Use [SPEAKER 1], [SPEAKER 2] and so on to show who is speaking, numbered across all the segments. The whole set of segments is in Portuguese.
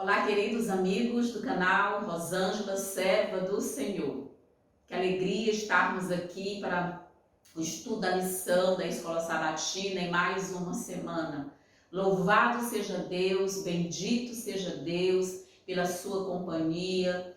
[SPEAKER 1] Olá, queridos amigos do canal Rosângela, serva do Senhor. Que alegria estarmos aqui para o estudo da lição da Escola Sabatina em mais uma semana. Louvado seja Deus, bendito seja Deus pela sua companhia,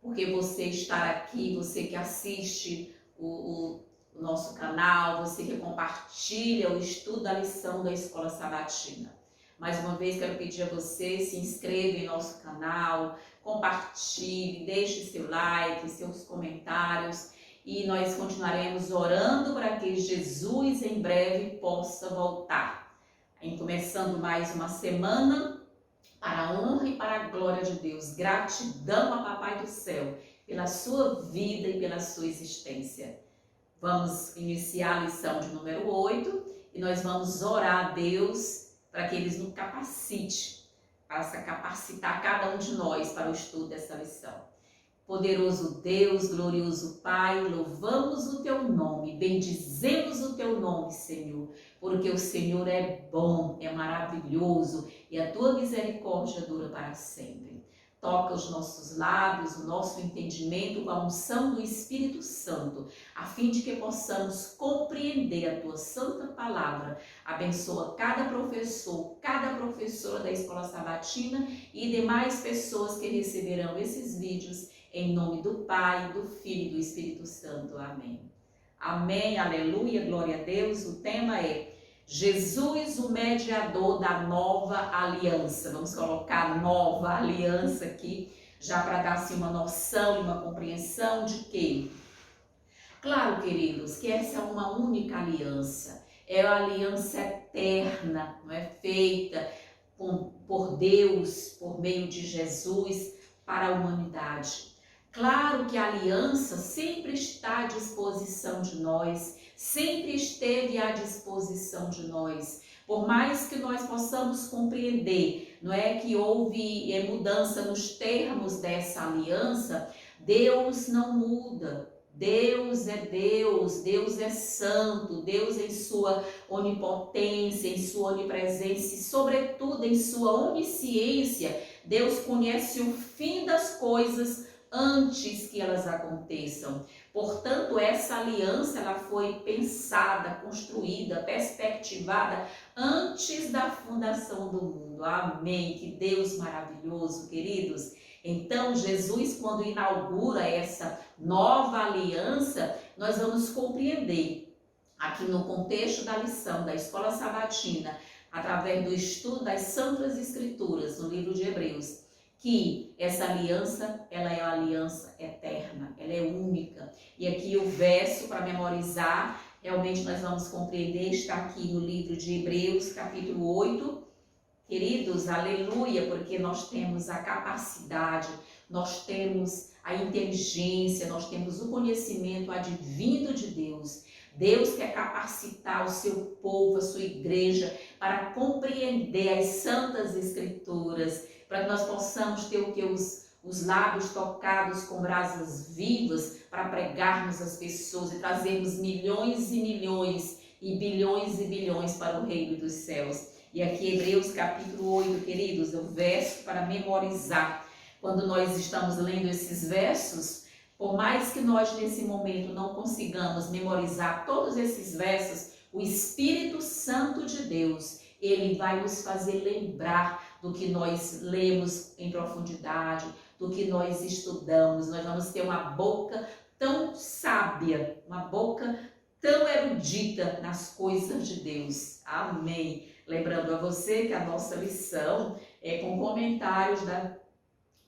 [SPEAKER 1] porque você estar aqui, você que assiste o nosso canal, você que compartilha o estudo da lição da Escola Sabatina. Mais uma vez quero pedir a você, se inscreva em nosso canal, compartilhe, deixe seu like, seus comentários e nós continuaremos orando para que Jesus em breve possa voltar. Começando mais uma semana para a honra e para a glória de Deus. Gratidão a Papai do Céu pela sua vida e pela sua existência. Vamos iniciar a lição de número 8 e nós vamos orar a Deus para que Ele nos capacite, para capacitar cada um de nós para o estudo dessa lição. Poderoso Deus, glorioso Pai, louvamos o Teu nome, bendizemos o Teu nome, Senhor, porque o Senhor é bom, é maravilhoso e a Tua misericórdia dura para sempre. Toca os nossos lábios, o nosso entendimento com a unção do Espírito Santo, a fim de que possamos compreender a Tua santa palavra. Abençoa cada professor, cada professora da Escola Sabatina e demais pessoas que receberão esses vídeos, em nome do Pai, do Filho e do Espírito Santo. Amém. Amém, aleluia, glória a Deus. O tema é Jesus, o mediador da nova aliança. Vamos colocar nova aliança aqui, já para dar assim, uma noção e uma compreensão de que, claro, queridos, que essa é uma única aliança. É a aliança eterna, não é? Feita por Deus, por meio de Jesus, para a humanidade. Claro que a aliança sempre está à disposição de nós, sempre esteve à disposição de nós. Por mais que nós possamos compreender, não é, que houve mudança nos termos dessa aliança, Deus não muda. Deus é Deus, Deus é santo, Deus em sua onipotência, em sua onipresença e sobretudo em sua onisciência, Deus conhece o fim das coisas antes que elas aconteçam. Portanto, essa aliança ela foi pensada, construída, perspectivada antes da fundação do mundo. Amém. Que Deus maravilhoso, queridos. Então, Jesus, quando inaugura essa nova aliança, nós vamos compreender aqui no contexto da lição da Escola Sabatina, através do estudo das Santas Escrituras, no livro de Hebreus, que essa aliança, ela é uma aliança eterna, ela é única. E aqui o verso para memorizar, realmente nós vamos compreender, está aqui no livro de Hebreus, capítulo 8. Queridos, aleluia, porque nós temos a capacidade, nós temos a inteligência, nós temos o conhecimento advindo de Deus. Deus quer capacitar o seu povo, a sua igreja, para compreender as santas escrituras, para que nós possamos ter o que os lábios tocados com brasas vivas para pregarmos as pessoas e trazermos milhões e milhões e bilhões para o reino dos céus. E aqui Hebreus capítulo 8, queridos, é o verso para memorizar. Quando nós estamos lendo esses versos, por mais que nós nesse momento não consigamos memorizar todos esses versos, o Espírito Santo de Deus, ele vai nos fazer lembrar do que nós lemos em profundidade, do que nós estudamos. Nós vamos ter uma boca tão sábia, uma boca tão erudita nas coisas de Deus. Amém. Lembrando a você que a nossa lição é com comentários da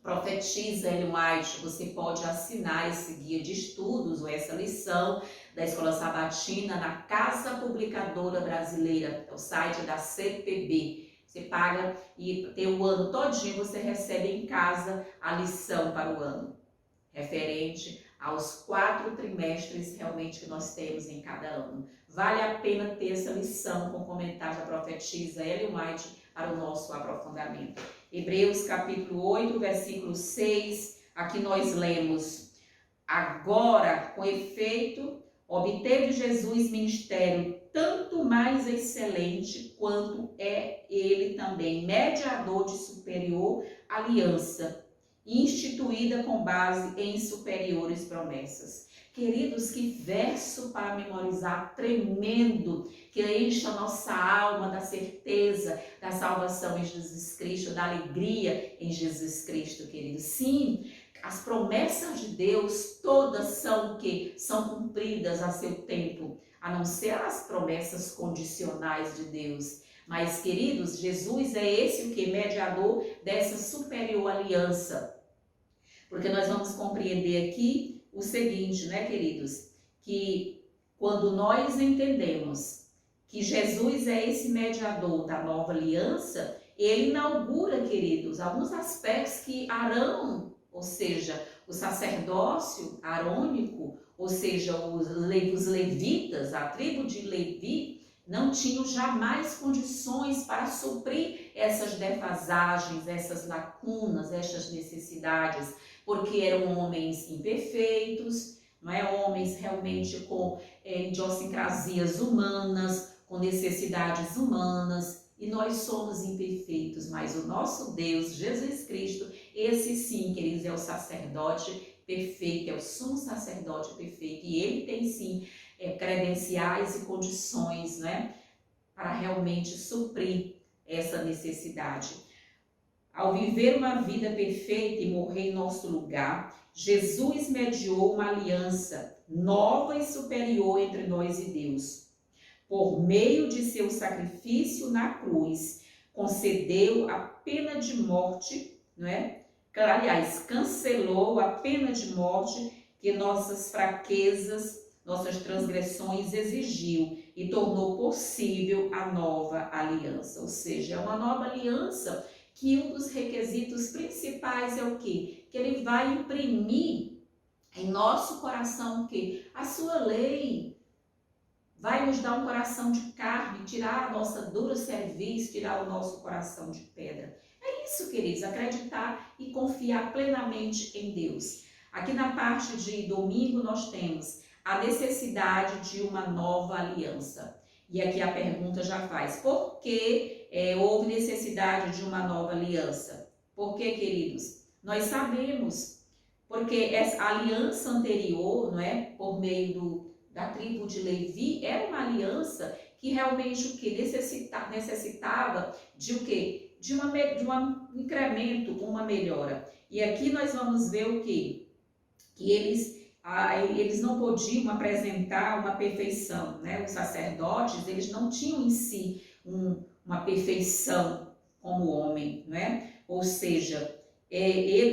[SPEAKER 1] profetisa Ellen White. Você pode assinar esse guia de estudos ou essa lição da Escola Sabatina na Casa Publicadora Brasileira, é o site da CPB. Você paga e tem o ano todinho, você recebe em casa a lição para o ano, referente aos 4 trimestres realmente que nós temos em cada ano. Vale a pena ter essa lição com comentários da profetisa Ellen White para o nosso aprofundamento. Hebreus capítulo 8, versículo 6, aqui nós lemos: agora, com efeito, obteve Jesus ministério tanto mais excelente quanto é ele também mediador de superior aliança, instituída com base em superiores promessas. Queridos, que verso para memorizar tremendo, que enche a nossa alma da certeza da salvação em Jesus Cristo, da alegria em Jesus Cristo, queridos. Sim, as promessas de Deus todas são o quê? São cumpridas a seu tempo, a não ser as promessas condicionais de Deus. Mas, queridos, Jesus é esse o que? Mediador dessa superior aliança. Porque nós vamos compreender aqui o seguinte, né, queridos? Que quando nós entendemos que Jesus é esse mediador da nova aliança, ele inaugura, queridos, alguns aspectos que Arão, ou seja, o sacerdócio arônico, ou seja, os levitas, a tribo de Levi, não tinham jamais condições para suprir essas defasagens, essas lacunas, essas necessidades, porque eram homens imperfeitos, não é? Homens realmente com idiosincrasias humanas, com necessidades humanas, e nós somos imperfeitos, mas o nosso Deus, Jesus Cristo, esse sim, queridos, é o sacerdote perfeito, é o sumo sacerdote perfeito, e ele tem sim credenciais e condições, né, para realmente suprir essa necessidade. Ao viver uma vida perfeita e morrer em nosso lugar, Jesus mediou uma aliança nova e superior entre nós e Deus. Por meio de seu sacrifício na cruz, concedeu a pena de morte, não é? Aliás, cancelou a pena de morte que nossas fraquezas, nossas transgressões exigiu e tornou possível a nova aliança. Ou seja, é uma nova aliança que um dos requisitos principais é o quê? Que ele vai imprimir em nosso coração o quê? A sua lei. Vai nos dar um coração de carne, tirar a nossa dura cerviz, tirar o nosso coração de pedra. É isso, queridos, acreditar e confiar plenamente em Deus. Aqui na parte de domingo nós temos a necessidade de uma nova aliança. E aqui a pergunta já faz, por que houve necessidade de uma nova aliança? Por que, queridos? Nós sabemos, porque essa aliança anterior, não é, por meio da tribo de Levi, era uma aliança que realmente o que necessitava de o quê? De um incremento, uma melhora. E aqui nós vamos ver o quê? Que eles não podiam apresentar uma perfeição, né? Os sacerdotes, eles não tinham em si uma perfeição como homem, né? Ou seja,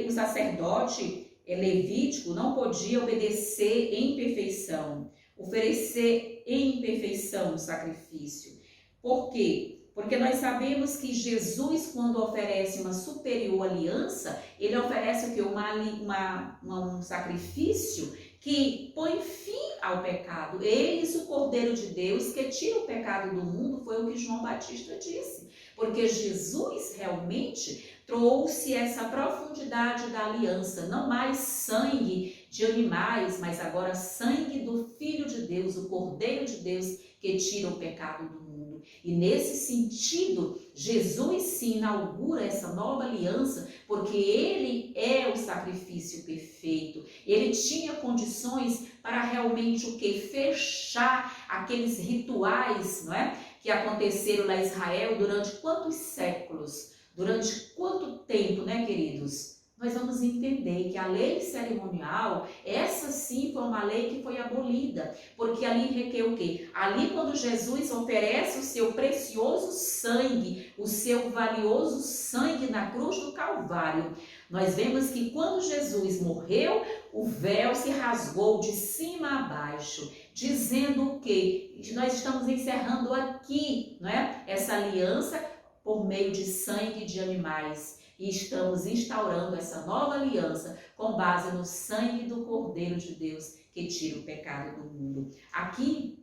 [SPEAKER 1] o sacerdote levítico não podia obedecer em perfeição, oferecer em perfeição o sacrifício. Por quê? Porque nós sabemos que Jesus, quando oferece uma superior aliança, ele oferece o quê? Um sacrifício que põe fim ao pecado. Eis o Cordeiro de Deus que tira o pecado do mundo, foi o que João Batista disse. Porque Jesus realmente trouxe essa profundidade da aliança, não mais sangue de animais, mas agora sangue do Filho de Deus, o Cordeiro de Deus que tira o pecado do mundo. E nesse sentido, Jesus se inaugura essa nova aliança, porque ele é o sacrifício perfeito. Ele tinha condições para realmente o quê? Fechar aqueles rituais, não é? Que aconteceram lá em Israel durante quantos séculos? Durante quanto tempo, né, queridos? Nós vamos entender que a lei cerimonial, essa sim foi uma lei que foi abolida, porque ali requer o quê? Ali quando Jesus oferece o seu precioso sangue, o seu valioso sangue na cruz do Calvário, nós vemos que quando Jesus morreu, o véu se rasgou de cima a baixo, dizendo o quê? Nós estamos encerrando aqui, não é? Essa aliança por meio de sangue de animais. E estamos instaurando essa nova aliança com base no sangue do Cordeiro de Deus que tira o pecado do mundo. Aqui,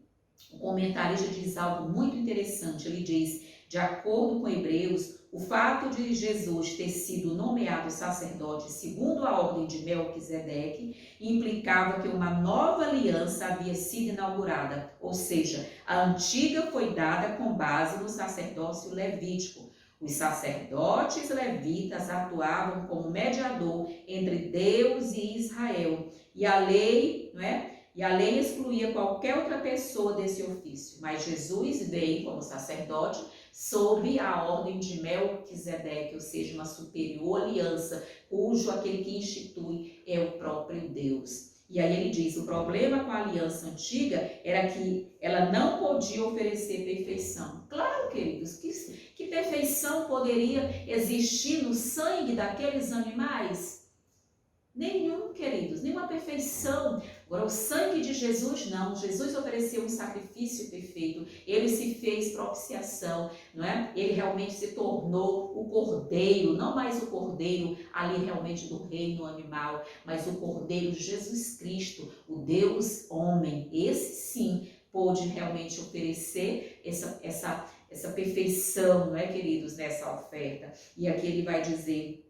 [SPEAKER 1] o comentarista diz algo muito interessante. Ele diz, de acordo com Hebreus, o fato de Jesus ter sido nomeado sacerdote segundo a ordem de Melquisedeque implicava que uma nova aliança havia sido inaugurada, ou seja, a antiga foi dada com base no sacerdócio levítico. Os sacerdotes levitas atuavam como mediador entre Deus e Israel. E a lei, não é? E a lei excluía qualquer outra pessoa desse ofício. Mas Jesus veio como sacerdote sob a ordem de Melquisedeque, ou seja, uma superior aliança, cujo aquele que institui é o próprio Deus. E aí ele diz, o problema com a aliança antiga era que ela não podia oferecer perfeição. Claro, queridos, que perfeição poderia existir no sangue daqueles animais? Nenhum, queridos, nenhuma perfeição. Agora, o sangue de Jesus, não. Jesus ofereceu um sacrifício perfeito. Ele se fez propiciação, não é? Ele realmente se tornou o cordeiro, não mais o cordeiro ali realmente do reino animal, mas o cordeiro Jesus Cristo, o Deus homem. Esse sim pôde realmente oferecer essa perfeição, não é, queridos, nessa oferta. E aqui ele vai dizer...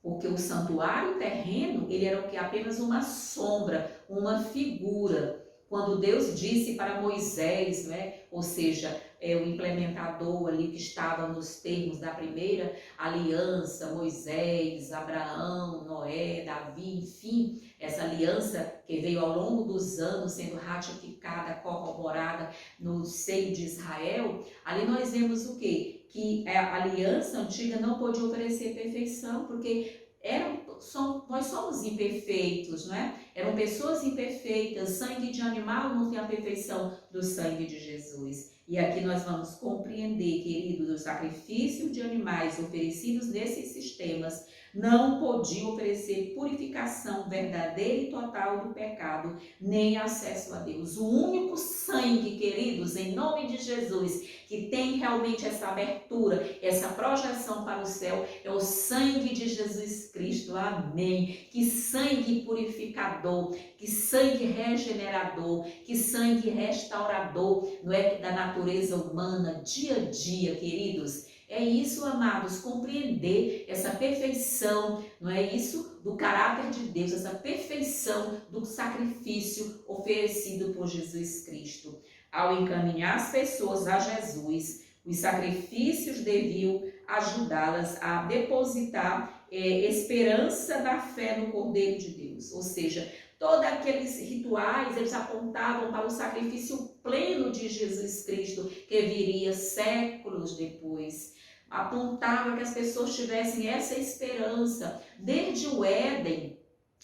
[SPEAKER 1] porque o santuário terreno, ele era o que? Apenas uma sombra, uma figura. Quando Deus disse para Moisés, né? Ou seja, o implementador ali que estava nos termos da primeira aliança, Moisés, Abraão, Noé, Davi, enfim, essa aliança que veio ao longo dos anos sendo ratificada, corroborada no seio de Israel, ali nós vemos o quê? Que a aliança antiga não pôde oferecer perfeição, porque nós somos imperfeitos, não é? Eram pessoas imperfeitas, sangue de animal não tem a perfeição do sangue de Jesus. E aqui nós vamos compreender, queridos, o sacrifício de animais oferecidos nesses sistemas não podiam oferecer purificação verdadeira e total do pecado, nem acesso a Deus. O único sangue, queridos, em nome de Jesus, que tem realmente essa abertura, essa projeção para o céu, é o sangue de Jesus Cristo. Amém. Que sangue purificador, que sangue regenerador, que sangue restaurador, não é, da natureza humana, dia a dia, queridos. É isso, amados, compreender essa perfeição, não é isso? Do caráter de Deus, essa perfeição do sacrifício oferecido por Jesus Cristo. Ao encaminhar as pessoas a Jesus, os sacrifícios deviam ajudá-las a depositar esperança da fé no Cordeiro de Deus. Ou seja, todos aqueles rituais, eles apontavam para o sacrifício pleno de Jesus Cristo, que viria séculos depois. Apontava que as pessoas tivessem essa esperança. Desde o Éden,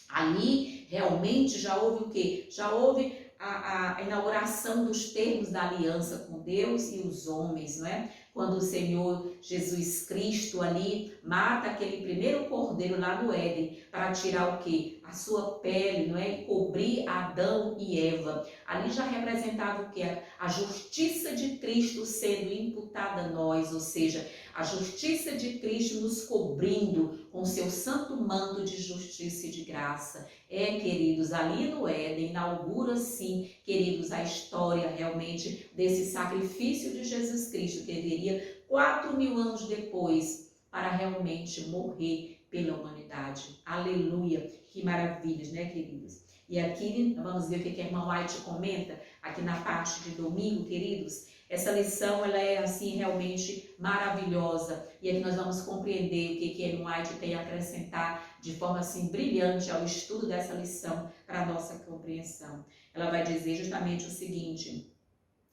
[SPEAKER 1] ali realmente já houve o quê? Já houve a inauguração dos termos da aliança com Deus e os homens, não é? Quando o Senhor Jesus Cristo ali mata aquele primeiro cordeiro lá no Éden para tirar o quê? A sua pele, não é? E cobrir Adão e Eva. Ali já representava o quê? A justiça de Cristo sendo imputada a nós, ou seja, a justiça de Cristo nos cobrindo com seu santo manto de justiça e de graça. Queridos, ali no Éden inaugura sim, queridos, a história realmente desse sacrifício de Jesus Cristo, que viria 4.000 anos depois para realmente morrer pela humanidade. Aleluia! Que maravilhas, né, queridos? E aqui, vamos ver o que a irmã White comenta aqui na parte de domingo, queridos. Essa lição, ela é assim realmente maravilhosa. E aqui nós vamos compreender o que a irmã White tem a acrescentar de forma assim brilhante ao estudo dessa lição para a nossa compreensão. Ela vai dizer justamente o seguinte,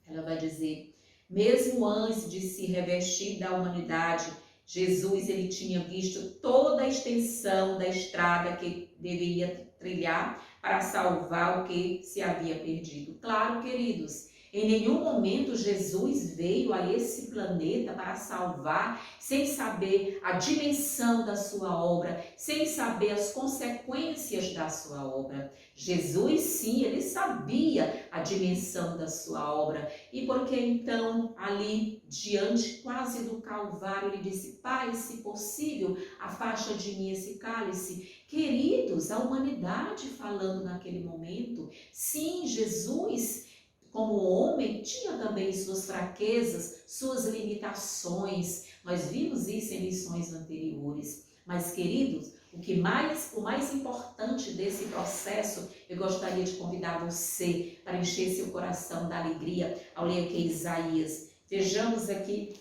[SPEAKER 1] ela vai dizer, mesmo antes de se revestir da humanidade, Jesus ele tinha visto toda a extensão da estrada que deveria trilhar para salvar o que se havia perdido. Claro, queridos, em nenhum momento Jesus veio a esse planeta para salvar sem saber a dimensão da sua obra, sem saber as consequências da sua obra. Jesus, sim, ele sabia a dimensão da sua obra. E porque então, ali diante quase do Calvário, ele disse, Pai, se possível, afasta de mim esse cálice. Queridos, a humanidade falando naquele momento, sim, Jesus, como homem, tinha também suas fraquezas, suas limitações. Nós vimos isso em lições anteriores. Mas, queridos, o mais importante desse processo, eu gostaria de convidar você para encher seu coração da alegria ao ler aqui Isaías. Vejamos aqui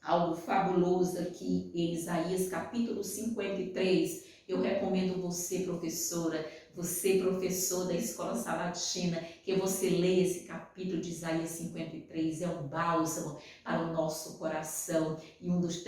[SPEAKER 1] algo fabuloso aqui em Isaías capítulo 53. Eu recomendo você, professora, você, professor da Escola Sabatina, que você leia esse capítulo de Isaías 53. É um bálsamo para o nosso coração. E um dos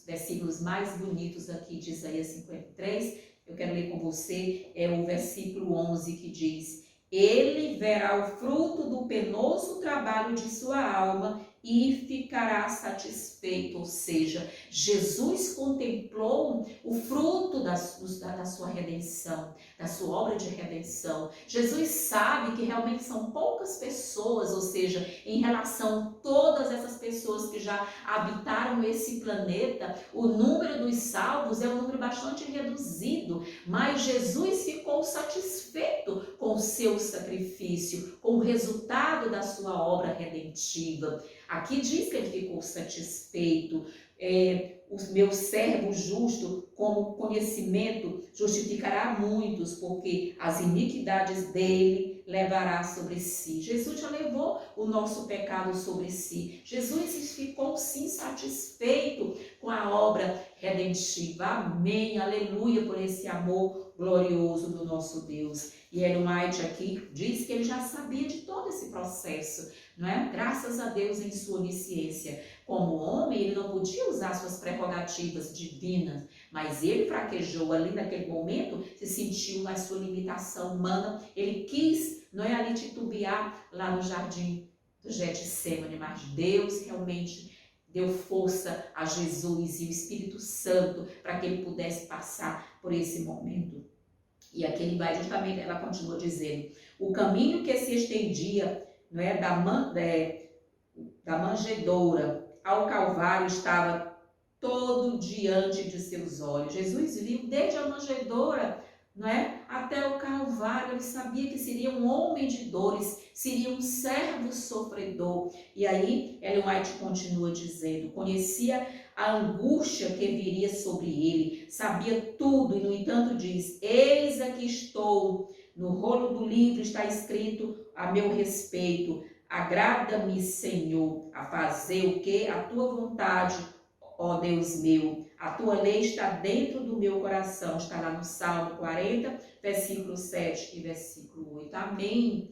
[SPEAKER 1] versículos mais bonitos aqui de Isaías 53, eu quero ler com você, é o versículo 11, que diz: ele verá o fruto do penoso trabalho de sua alma e ficará satisfeito. Ou seja, Jesus contemplou o fruto da sua redenção, da sua obra de redenção. Jesus sabe que realmente são poucas pessoas, ou seja, em relação a todas essas pessoas que já habitaram esse planeta, o número dos salvos é um número bastante reduzido, mas Jesus ficou satisfeito com o seu sacrifício, com o resultado da sua obra redentiva. Aqui diz que ele ficou satisfeito. O meu servo justo, como conhecimento, justificará muitos, porque as iniquidades dele levará sobre si. Jesus já levou o nosso pecado sobre si. Jesus ficou sim satisfeito com a obra redentiva. Amém, aleluia, por esse amor glorioso do nosso Deus. E Ellen White aqui diz que ele já sabia de todo esse processo, não é? Graças a Deus em sua onisciência. Como homem, ele não podia usar suas prerrogativas divinas, mas ele fraquejou ali naquele momento, se sentiu na sua limitação humana, ele quis, não é, ali titubear lá no jardim do Getsemane, mas Deus realmente deu força a Jesus e o Espírito Santo para que ele pudesse passar por esse momento. E aqui ele vai justamente, ela continua dizendo, o caminho que se estendia, não é, da manjedoura ao Calvário estava todo diante de seus olhos. Jesus viu desde a manjedoura, não é, até o Calvário. Ele sabia que seria um homem de dores, seria um servo sofredor. E aí Ellen White continua dizendo, conhecia a angústia que viria sobre ele, sabia tudo e no entanto diz, eis aqui estou, no rolo do livro está escrito a meu respeito, agrada-me, Senhor, a fazer o que? A tua vontade, ó Deus meu. A tua lei está dentro do meu coração. Está lá no Salmo 40, versículo 7 e versículo 8. Amém.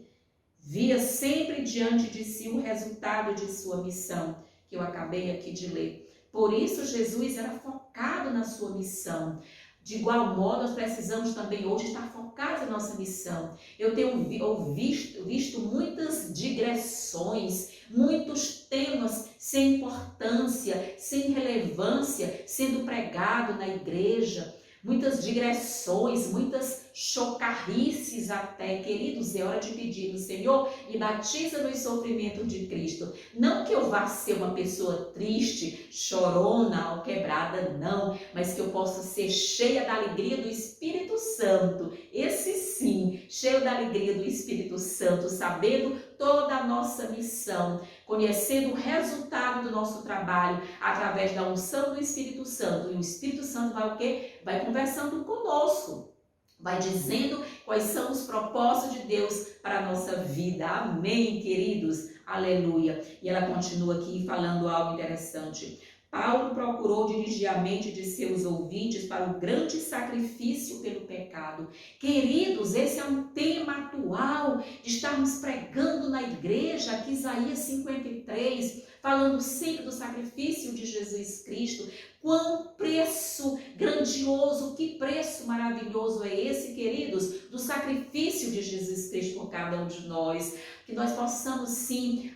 [SPEAKER 1] Via sempre diante de si o resultado de sua missão, que eu acabei aqui de ler. Por isso, Jesus era focado na sua missão. De igual modo, nós precisamos também hoje estar focados na nossa missão. Eu tenho visto muitas digressões, muitos temas sem importância, sem relevância, sendo pregado na igreja. Muitas digressões, muitas chocarrices até. Queridos, é hora de pedir no Senhor, me batiza no sofrimento de Cristo. Não que eu vá ser uma pessoa triste, chorona ou quebrada, não, mas que eu possa ser cheia da alegria do Espírito Santo. Esse sim, cheio da alegria do Espírito Santo, sabendo toda a nossa missão, conhecendo o resultado do nosso trabalho através da unção do Espírito Santo. E o Espírito Santo vai o quê? Vai conversando conosco, vai dizendo quais são os propósitos de Deus para a nossa vida. Amém, queridos? Aleluia. E ela continua aqui falando algo interessante. Paulo procurou dirigir a mente de seus ouvintes para o grande sacrifício pelo pecado. Queridos, esse é um tema atual de estarmos pregando na igreja, aqui Isaías 53, falando sempre do sacrifício de Jesus Cristo. Quão preço grandioso, que preço maravilhoso é esse, queridos, do sacrifício de Jesus Cristo por cada um de nós. Que nós possamos sim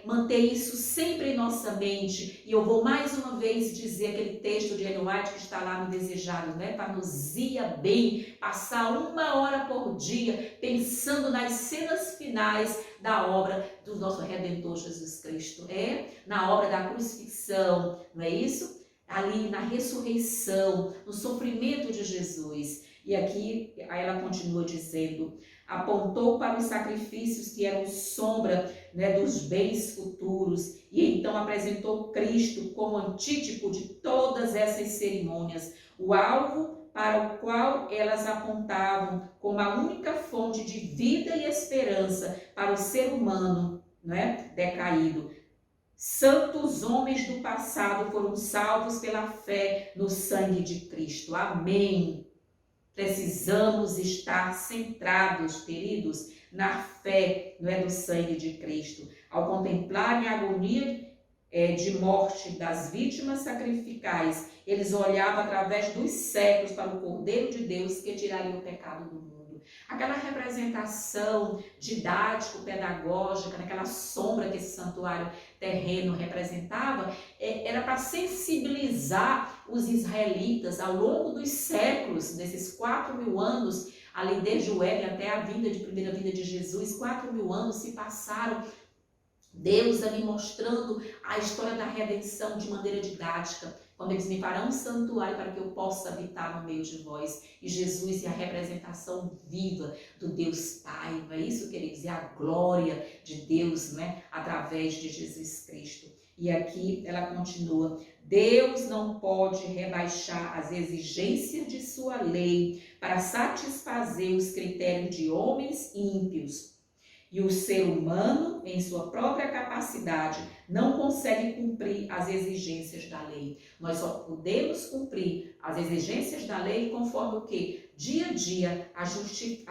[SPEAKER 1] manter isso sempre em nossa mente. E eu vou mais uma vez dizer aquele texto de Ellen White que está lá no Desejado, né? Parousia bem, passar 1 hora por dia pensando nas cenas finais da obra do nosso Redentor Jesus Cristo. Na obra da crucifixão, não é isso? Ali na ressurreição, no sofrimento de Jesus. E aqui aí ela continua dizendo, apontou para os sacrifícios que eram sombra, né, dos bens futuros, e então apresentou Cristo como antítipo de todas essas cerimônias, o alvo para o qual elas apontavam como a única fonte de vida e esperança para o ser humano, né, decaído. Santos homens do passado foram salvos pela fé no sangue de Cristo. Amém. Precisamos estar centrados, queridos, na fé, não é, do sangue de Cristo. Ao contemplarem a agonia de morte das vítimas sacrificais, eles olhavam através dos séculos para o Cordeiro de Deus que tiraria o pecado do mundo. Aquela representação didático-pedagógica, naquela sombra que esse santuário terreno representava, era para sensibilizar os israelitas ao longo dos séculos, desses 4.000 anos, ali desde o Éden até a primeira vinda de Jesus, 4.000 anos se passaram. Deus ali mostrando a história da redenção de maneira didática, quando eles me farão um santuário para que eu possa habitar no meio de vós. E Jesus é a representação viva do Deus Pai, não é isso, queridos? É a glória de Deus, não é? Através de Jesus Cristo. E aqui ela continua: Deus não pode rebaixar as exigências de sua lei para satisfazer os critérios de homens ímpios. E o ser humano, em sua própria capacidade, não consegue cumprir as exigências da lei. Nós só podemos cumprir as exigências da lei conforme o quê? Dia a dia, a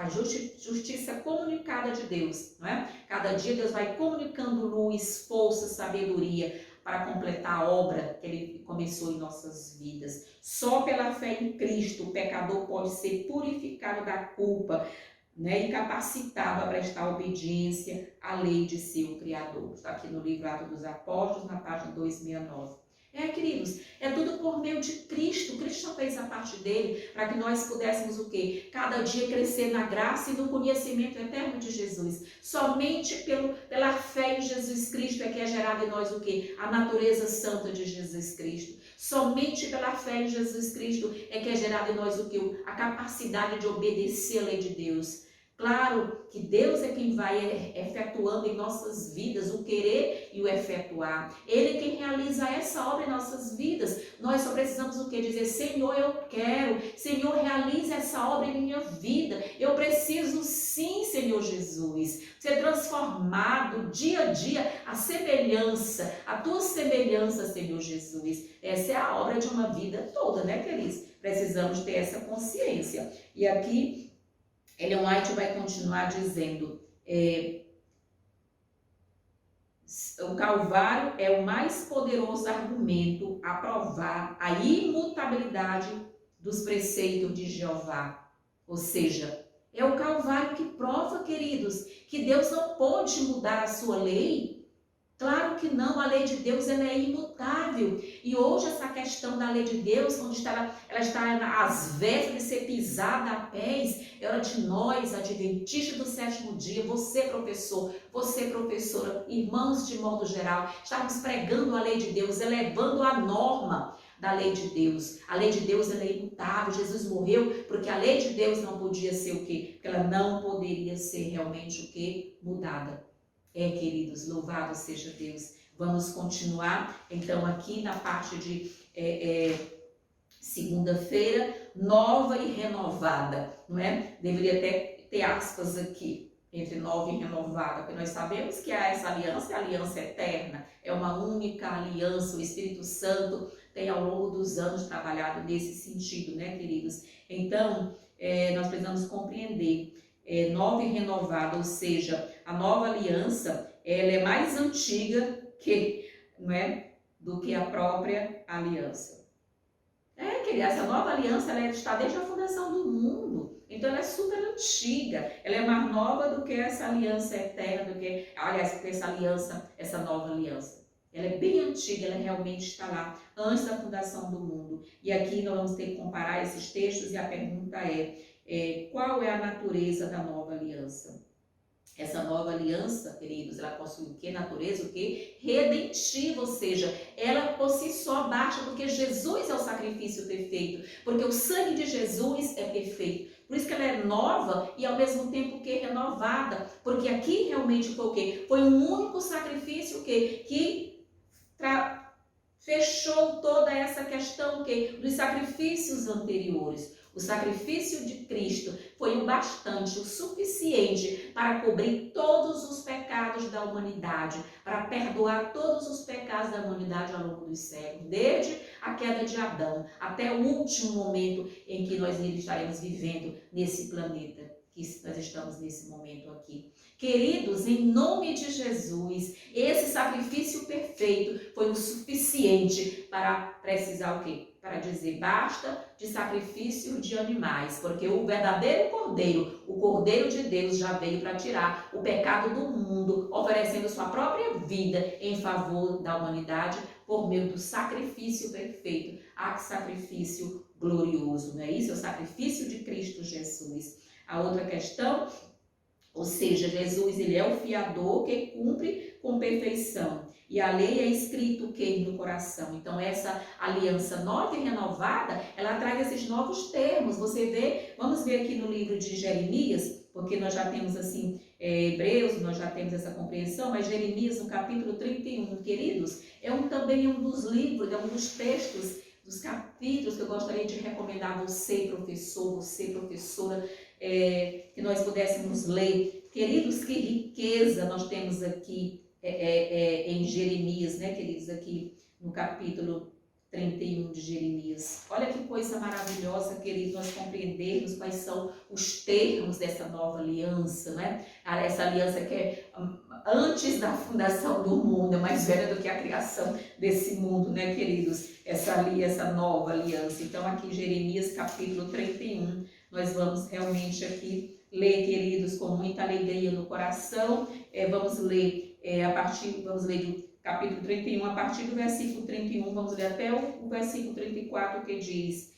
[SPEAKER 1] justiça comunicada de Deus, não é? Cada dia Deus vai comunicando luz, força, sabedoria para completar a obra que Ele começou em nossas vidas. Só pela fé em Cristo o pecador pode ser purificado da culpa, né, e capacitado a prestar obediência à lei de seu Criador. Está aqui no livro Atos dos Apóstolos, na página 269. Queridos, é tudo por meio de Cristo. Cristo fez a parte dele para que nós pudéssemos o quê? Cada dia crescer na graça e no conhecimento eterno de Jesus. Somente pela fé em Jesus Cristo é que é gerada em nós o quê? A natureza santa de Jesus Cristo. Somente pela fé em Jesus Cristo é que é gerada em nós o quê? A capacidade de obedecer à lei de Deus. Claro que Deus é quem vai efetuando em nossas vidas o querer e o efetuar. Ele é quem realiza essa obra em nossas vidas. Nós só precisamos o quê? Dizer: Senhor, eu quero. Senhor, realiza essa obra em minha vida. Eu preciso sim, Senhor Jesus, ser transformado dia a dia a semelhança, a tua semelhança, Senhor Jesus. Essa é a obra de uma vida toda, né, queridos? Precisamos ter essa consciência. E aqui Ellen White vai continuar dizendo: o Calvário é o mais poderoso argumento a provar a imutabilidade dos preceitos de Jeová. Ou seja, é o Calvário que prova, queridos, que Deus não pode mudar a sua lei. Claro que não, a lei de Deus ela é imutável. E hoje essa questão da lei de Deus, onde ela está às vésperas de ser pisada a pés, é hora de nós, adventistas do sétimo dia, você professor, você professora, irmãos de modo geral, estarmos pregando a lei de Deus, elevando a norma da lei de Deus. A lei de Deus ela é imutável. Jesus morreu porque a lei de Deus não podia ser o quê? Porque ela não poderia ser realmente o quê? Mudada. Queridos, louvado seja Deus. Vamos continuar, então, aqui na parte de segunda-feira, nova e renovada, não é? Deveria até ter aspas aqui, entre nova e renovada, porque nós sabemos que há essa aliança, a aliança eterna, é uma única aliança. O Espírito Santo tem ao longo dos anos trabalhado nesse sentido, né, queridos? Então, nós precisamos compreender nova e renovada, ou seja, a nova aliança, ela é mais antiga do que a própria aliança. Querida, essa nova aliança ela está desde a fundação do mundo, então ela é super antiga, ela é mais nova do que essa aliança eterna, essa nova aliança. Ela é bem antiga, ela realmente está lá, antes da fundação do mundo. E aqui nós vamos ter que comparar esses textos e a pergunta qual é a natureza da nova aliança? Essa nova aliança, queridos, ela possui o quê? Natureza, o quê? Redentiva, ou seja, ela por si só basta, porque Jesus é o sacrifício perfeito, porque o sangue de Jesus é perfeito. Por isso que ela é nova e ao mesmo tempo que renovada, porque aqui realmente foi o quê? Foi um único sacrifício o quê? Que fechou toda essa questão dos sacrifícios anteriores. O sacrifício de Cristo foi o bastante, o suficiente para cobrir todos os pecados da humanidade, para perdoar todos os pecados da humanidade ao longo dos séculos, desde a queda de Adão até o último momento em que nós estaremos vivendo nesse planeta, que nós estamos nesse momento aqui. Queridos, em nome de Jesus, esse sacrifício perfeito foi o suficiente para precisar o quê? Para dizer basta de sacrifício de animais, porque o verdadeiro Cordeiro, o Cordeiro de Deus, já veio para tirar o pecado do mundo, oferecendo sua própria vida em favor da humanidade por meio do sacrifício perfeito. Ah, que sacrifício glorioso, não é isso? É o sacrifício de Cristo Jesus. A outra questão, ou seja, Jesus, ele é o fiador que cumpre com perfeição. E a lei é escrito o que no coração. Então, essa aliança nova e renovada, ela traz esses novos termos. Você vê, vamos ver aqui no livro de Jeremias, porque nós já temos assim, Hebreus, nós já temos essa compreensão, mas Jeremias, no capítulo 31, queridos, também um dos livros, é um dos textos, dos capítulos que eu gostaria de recomendar a você, professor, você, professora, que nós pudéssemos ler. Queridos, que riqueza nós temos aqui em Jeremias, né, queridos, aqui no capítulo 31 de Jeremias. Olha que coisa maravilhosa, queridos, nós compreendermos quais são os termos dessa nova aliança, né? Essa aliança que é antes da fundação do mundo, é mais velha do que a criação desse mundo, né, queridos? Essa nova aliança. Então, aqui Jeremias capítulo 31, nós vamos realmente aqui ler, queridos, com muita alegria no coração. Vamos ler do capítulo 31, a partir do versículo 31, vamos ler até o versículo 34, que diz: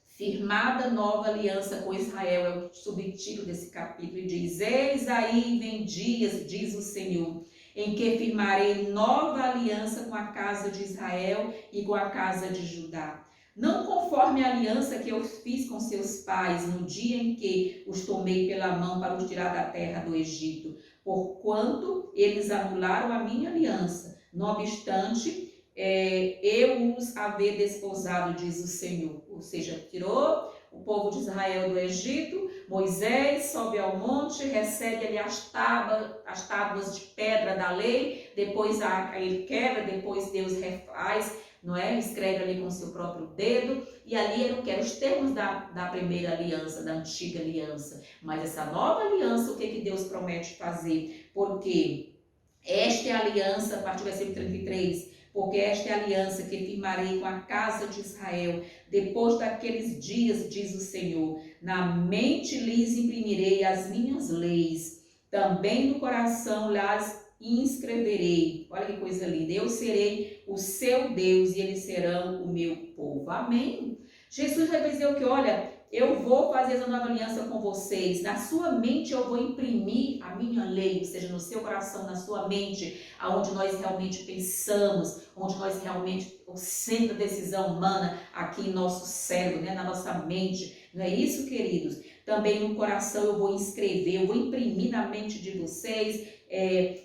[SPEAKER 1] firmada nova aliança com Israel, é o subtítulo desse capítulo, e diz: eis aí vem dias, diz o Senhor, em que firmarei nova aliança com a casa de Israel e com a casa de Judá. Não conforme a aliança que eu fiz com seus pais no dia em que os tomei pela mão para os tirar da terra do Egito, porquanto eles anularam a minha aliança. Não obstante, eu os haver desposado, diz o Senhor. Ou seja, tirou o povo de Israel do Egito, Moisés sobe ao monte, recebe ali as tábuas de pedra da lei, depois ele quebra, depois Deus refaz, não é? Escreve ali com o seu próprio dedo, e ali eram os termos da primeira aliança, da antiga aliança. Mas essa nova aliança, o que Deus promete fazer? Porque esta é a aliança, a partir do versículo 33, porque esta é a aliança que firmarei com a casa de Israel, depois daqueles dias, diz o Senhor, na mente lhes imprimirei as minhas leis, também no coração las inscreverei. Olha que coisa linda. Eu serei o seu Deus e eles serão o meu povo. Amém? Jesus vai dizer o que? Olha, eu vou fazer essa nova aliança com vocês. Na sua mente eu vou imprimir a minha lei, ou seja, no seu coração, na sua mente, aonde nós realmente pensamos, onde nós realmente, o centro da decisão humana, aqui em nosso cérebro, né, na nossa mente. Não é isso, queridos? Também no coração eu vou inscrever, eu vou imprimir na mente de vocês,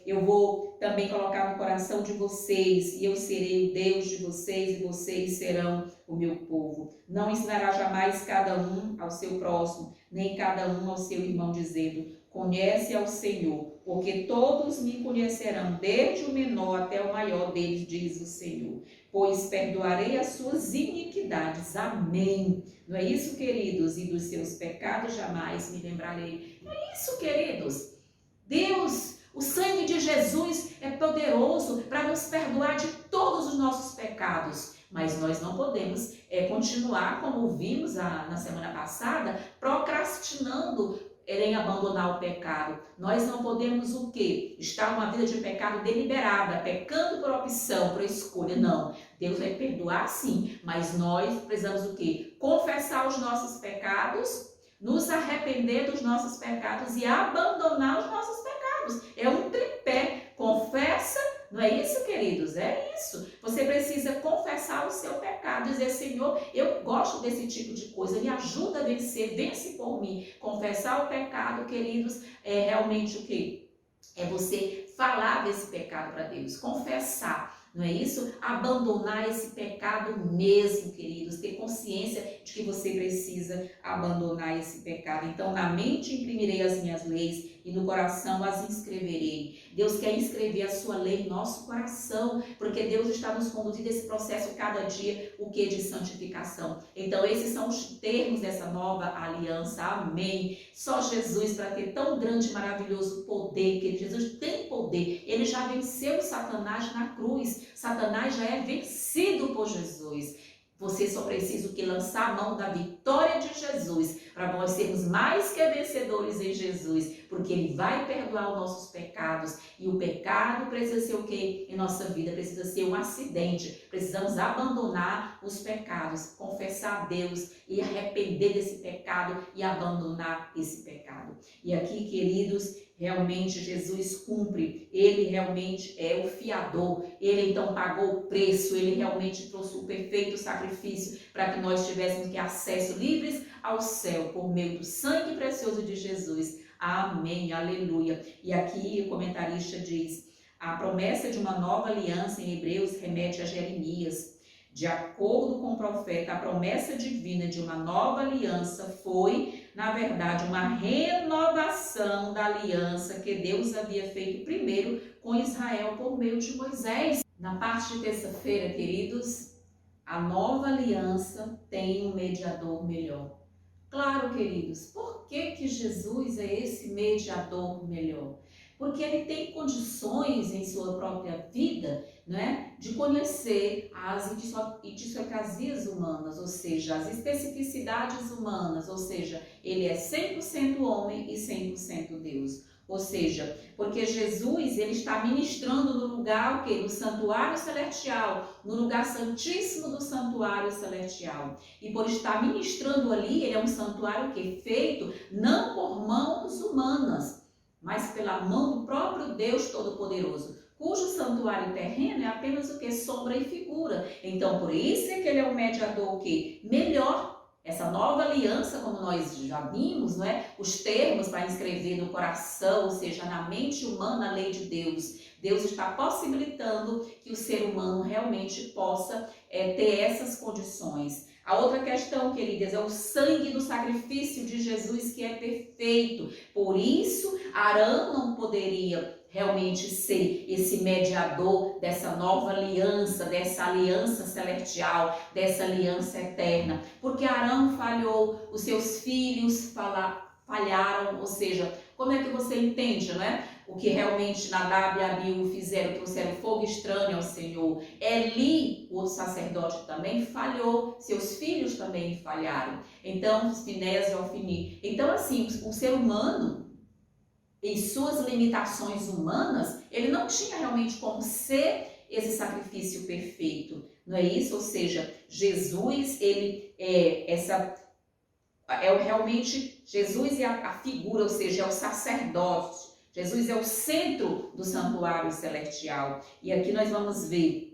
[SPEAKER 1] eu vou também colocar no coração de vocês, e eu serei o Deus de vocês, e vocês serão o meu povo. Não ensinará jamais cada um ao seu próximo, nem cada um ao seu irmão, dizendo: conhece ao Senhor, porque todos me conhecerão, desde o menor até o maior deles, diz o Senhor. Pois perdoarei as suas iniquidades. Amém. Não é isso, queridos? E dos seus pecados jamais me lembrarei. Não é isso, queridos? Deus, o sangue de Jesus é poderoso para nos perdoar de todos os nossos pecados. Mas nós não podemos continuar, como vimos na semana passada, procrastinando em abandonar o pecado. Nós não podemos o quê? Estar uma vida de pecado deliberada, pecando por opção, por escolha. Não. Deus vai perdoar sim, mas nós precisamos o quê? Confessar os nossos pecados, nos arrepender dos nossos pecados e abandonar os nossos pecados. É um tripé. Confessa, não é isso, queridos? É isso. Você precisa confessar o seu pecado, dizer: Senhor, eu gosto desse tipo de coisa, me ajuda a vencer, vence por mim. Confessar o pecado, queridos, é realmente o quê? É você falar desse pecado para Deus, confessar. não é isso? Abandonar esse pecado mesmo, queridos, ter consciência de que você precisa abandonar esse pecado. Então, na mente imprimirei as minhas leis e no coração as inscreverei. Deus quer inscrever a sua lei em nosso coração, porque Deus está nos conduzindo esse processo cada dia, o que de santificação. Então, esses são os termos dessa nova aliança. Amém. Só Jesus para ter tão grande e maravilhoso poder, que Jesus tem poder. Ele já venceu Satanás na cruz. Satanás já é vencido por Jesus. Você só precisa o que lançar a mão da vitória de Jesus, para nós sermos mais que vencedores em Jesus, porque Ele vai perdoar os nossos pecados, e o pecado precisa ser o quê? Em nossa vida precisa ser um acidente. Precisamos abandonar os pecados, confessar a Deus e arrepender desse pecado e abandonar esse pecado. E aqui, queridos, realmente Jesus cumpre, Ele realmente é o fiador, Ele então pagou o preço, Ele realmente trouxe o perfeito sacrifício para que nós tivéssemos que acesso livres ao céu por meio do sangue precioso de Jesus. Amém, aleluia. E aqui o comentarista diz, a promessa de uma nova aliança em Hebreus remete a Jeremias. De acordo com o profeta, a promessa divina de uma nova aliança foi, na verdade, uma renovação da aliança que Deus havia feito primeiro com Israel por meio de Moisés. Na parte de terça-feira, queridos, a nova aliança tem um mediador melhor. Claro, queridos, por que Jesus é esse mediador melhor? Porque ele tem condições em sua própria vida, né, de conhecer as idiosincrasias humanas, ou seja, as especificidades humanas, ou seja, ele é 100% homem e 100% Deus. Ou seja, porque Jesus ele está ministrando no lugar, o quê? No santuário celestial, no lugar santíssimo do santuário celestial. E por estar ministrando ali, ele é um santuário que feito não por mãos humanas, mas pela mão do próprio Deus Todo-Poderoso, cujo santuário terreno é apenas o que? Sombra e figura. Então, por isso é que ele é um mediador o quê? Melhor. Essa nova aliança, como nós já vimos, não é? Os termos para inscrever no coração, ou seja, na mente humana, a lei de Deus. Deus está possibilitando que o ser humano realmente possa ter essas condições. A outra questão, queridas, é o sangue do sacrifício de Jesus que é perfeito. Por isso, Arão não poderia realmente ser esse mediador dessa nova aliança, dessa aliança celestial, dessa aliança eterna. Porque Arão falhou, os seus filhos falharam, ou seja, como é que você entende, não é? O que realmente Nadab e Abiú fizeram, trouxeram fogo estranho ao Senhor. Eli, o outro sacerdote, também falhou, seus filhos também falharam. Então, Finéias e Ofni. Então, assim, o ser humano, em suas limitações humanas, ele não tinha realmente como ser esse sacrifício perfeito, não é isso? Ou seja, Jesus, ele realmente, Jesus é a figura, ou seja, é o sacerdote. Jesus é o centro do santuário celestial. E aqui nós vamos ver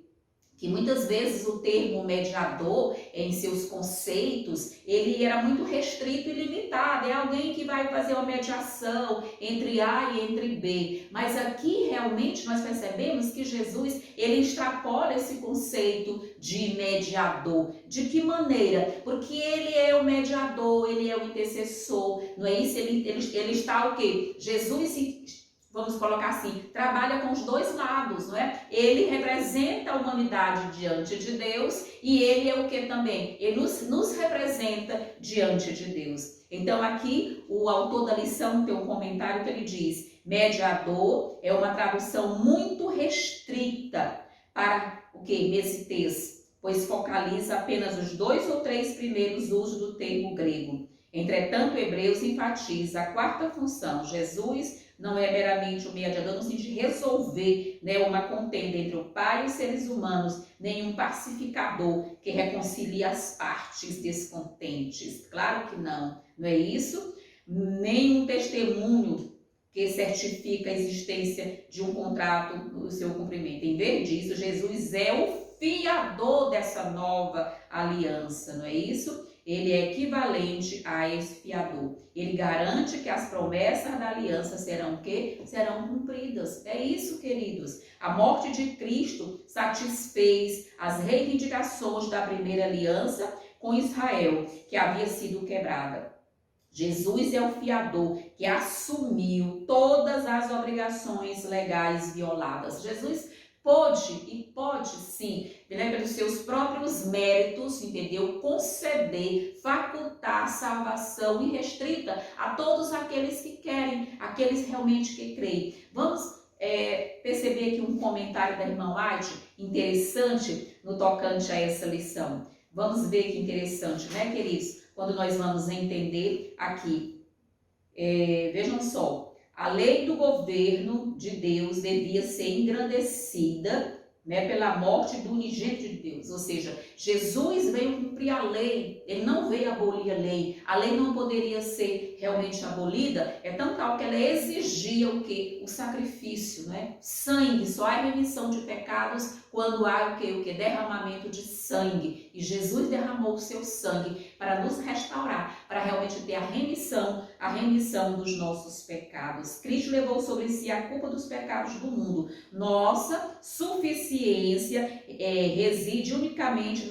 [SPEAKER 1] que muitas vezes o termo mediador, em seus conceitos, ele era muito restrito e limitado. É alguém que vai fazer uma mediação entre A e entre B. Mas aqui realmente nós percebemos que Jesus, ele extrapola esse conceito de mediador. De que maneira? Porque ele é o mediador, ele é o intercessor, não é isso? Ele está o quê? Jesus, vamos colocar assim, trabalha com os dois lados, não é? Ele representa a humanidade diante de Deus e ele é o que também? Ele nos representa diante de Deus. Então aqui o autor da lição tem um comentário que ele diz, mediador é uma tradução muito restrita para o que? Nesse texto, pois focaliza apenas os 2 ou 3 primeiros usos do termo grego. Entretanto, Hebreus enfatiza a quarta função, Jesus não é meramente um mediador no sentido de resolver, né, uma contenda entre o Pai e os seres humanos, nem um pacificador que reconcilia as partes descontentes. Claro que não, não é isso? Nem um testemunho que certifica a existência de um contrato no seu cumprimento. Em vez disso, Jesus é o fiador dessa nova aliança, não é isso? ele é equivalente a expiador. Ele garante que as promessas da aliança serão o quê? Serão cumpridas. É isso, queridos. A morte de Cristo satisfez as reivindicações da primeira aliança com Israel, que havia sido quebrada. Jesus é o fiador que assumiu todas as obrigações legais violadas. Jesus pôde e pode sim, pelos seus próprios méritos, entendeu? Conceder, facultar salvação irrestrita a todos aqueles que querem, aqueles realmente que creem. Vamos perceber aqui um comentário da irmã White interessante no tocante a essa lição. Vamos ver que interessante, né, queridos? Quando nós vamos entender aqui. Vejam só, a lei do governo de Deus devia ser engrandecida, né, pela morte do unigênito de Deus. Ou seja, Jesus veio cumprir a lei, ele não veio abolir a lei não poderia ser realmente abolida, é tão tal que ela exigia o quê? O sacrifício, né? Sangue, só há remissão de pecados quando há o quê? Derramamento de sangue. E Jesus derramou o seu sangue para nos restaurar, para realmente ter a remissão dos nossos pecados. Cristo levou sobre si a culpa dos pecados do mundo. Nossa suficiência reside unicamente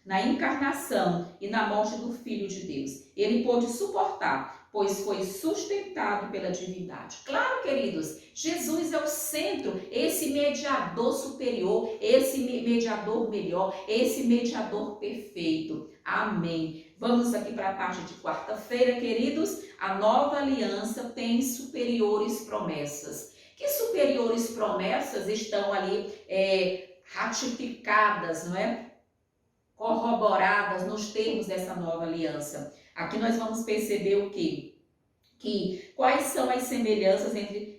[SPEAKER 1] na encarnação e na morte do Filho de Deus. Ele pôde suportar, pois foi sustentado pela divindade. Claro, queridos, Jesus é o centro, esse mediador superior, esse mediador melhor, esse mediador perfeito. Amém. Vamos aqui para a parte de quarta-feira, queridos. A nova aliança tem superiores promessas. Que superiores promessas estão ali ratificadas, não é? Corroboradas nos termos dessa nova aliança. Aqui nós vamos perceber o quê? Que quais são as semelhanças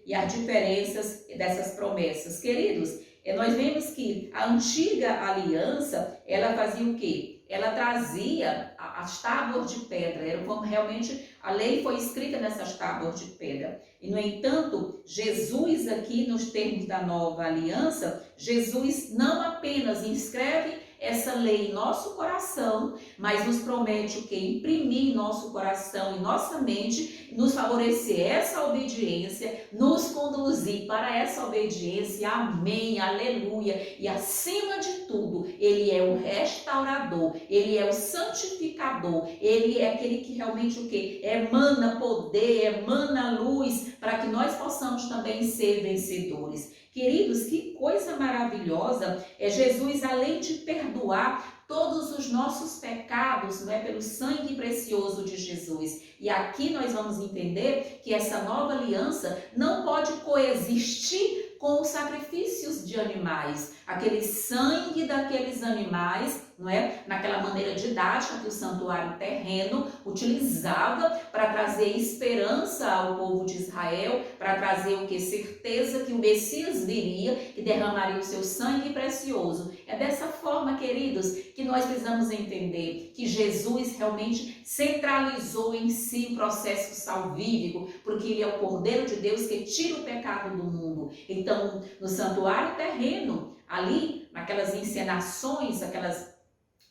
[SPEAKER 1] e as diferenças dessas promessas. Queridos, nós vemos que a antiga aliança, ela fazia o quê? Ela trazia as tábuas de pedra, era como realmente a lei foi escrita nessas tábuas de pedra. E, no entanto, Jesus aqui, nos termos da nova aliança, Jesus não apenas inscreve essa lei em nosso coração, mas nos promete o quê? Imprimir em nosso coração e nossa mente, nos favorecer essa obediência, nos conduzir para essa obediência. Amém, aleluia. E acima de tudo, ele é o restaurador, ele é o santificador, ele é aquele que realmente o quê? Emana poder, emana luz, para que nós possamos também ser vencedores. Queridos, que coisa maravilhosa é Jesus, além de perdoar todos os nossos pecados, não é, pelo sangue precioso de Jesus. E aqui nós vamos entender que essa nova aliança não pode coexistir com os sacrifícios de animais. Aquele sangue daqueles animais, não é? Naquela maneira didática que o santuário terreno utilizava para trazer esperança ao povo de Israel, para trazer o que? Certeza que o Messias viria e derramaria o seu sangue precioso. É dessa forma, queridos, que nós precisamos entender que Jesus realmente centralizou em si o processo salvífico, porque ele é o Cordeiro de Deus que tira o pecado do mundo. Então, no santuário terreno, ali, naquelas encenações, aquelas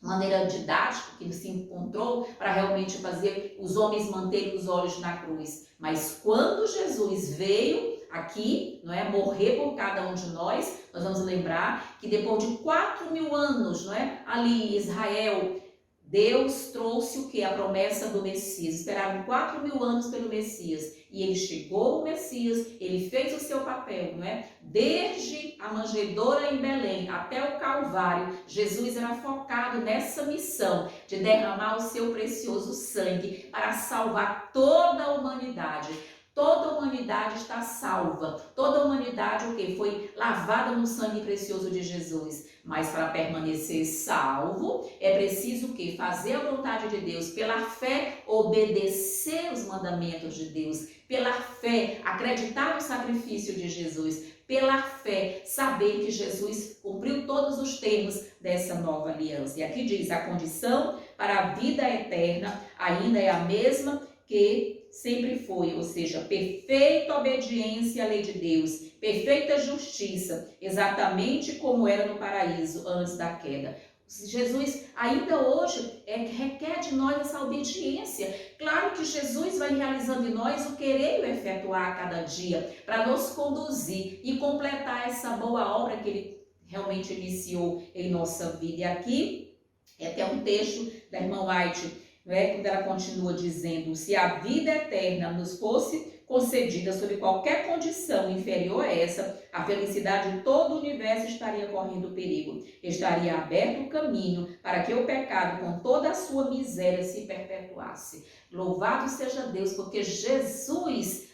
[SPEAKER 1] maneira didática que se encontrou para realmente fazer os homens manterem os olhos na cruz. Mas quando Jesus veio aqui, não é, morrer por cada um de nós vamos lembrar que depois de 4.000 anos, não é, ali Israel, Deus trouxe o que? A promessa do Messias. Esperaram 4.000 anos pelo Messias. E ele chegou, o Messias, ele fez o seu papel, não é? Desde a manjedoura em Belém até o Calvário, Jesus era focado nessa missão de derramar o seu precioso sangue para salvar toda a humanidade. Toda a humanidade está salva. Toda a humanidade o quê? Foi lavada no sangue precioso de Jesus. Mas para permanecer salvo, é preciso o quê? Fazer a vontade de Deus. Pela fé, obedecer os mandamentos de Deus. Pela fé, acreditar no sacrifício de Jesus. Pela fé, saber que Jesus cumpriu todos os termos dessa nova aliança. E aqui diz, a condição para a vida eterna ainda é a mesma que sempre foi, ou seja, perfeita obediência à lei de Deus, perfeita justiça, exatamente como era no paraíso antes da queda. Jesus ainda hoje requer de nós essa obediência. Claro que Jesus vai realizando em nós o querer e o efetuar a cada dia para nos conduzir e completar essa boa obra que Ele realmente iniciou em nossa vida. E aqui é até um texto da irmã White, quando ela continua dizendo: se a vida eterna nos fosse concedida sob qualquer condição inferior a essa, a felicidade de todo o universo estaria correndo perigo. Estaria aberto o caminho para que o pecado, com toda a sua miséria, se perpetuasse. Louvado seja Deus, porque Jesus,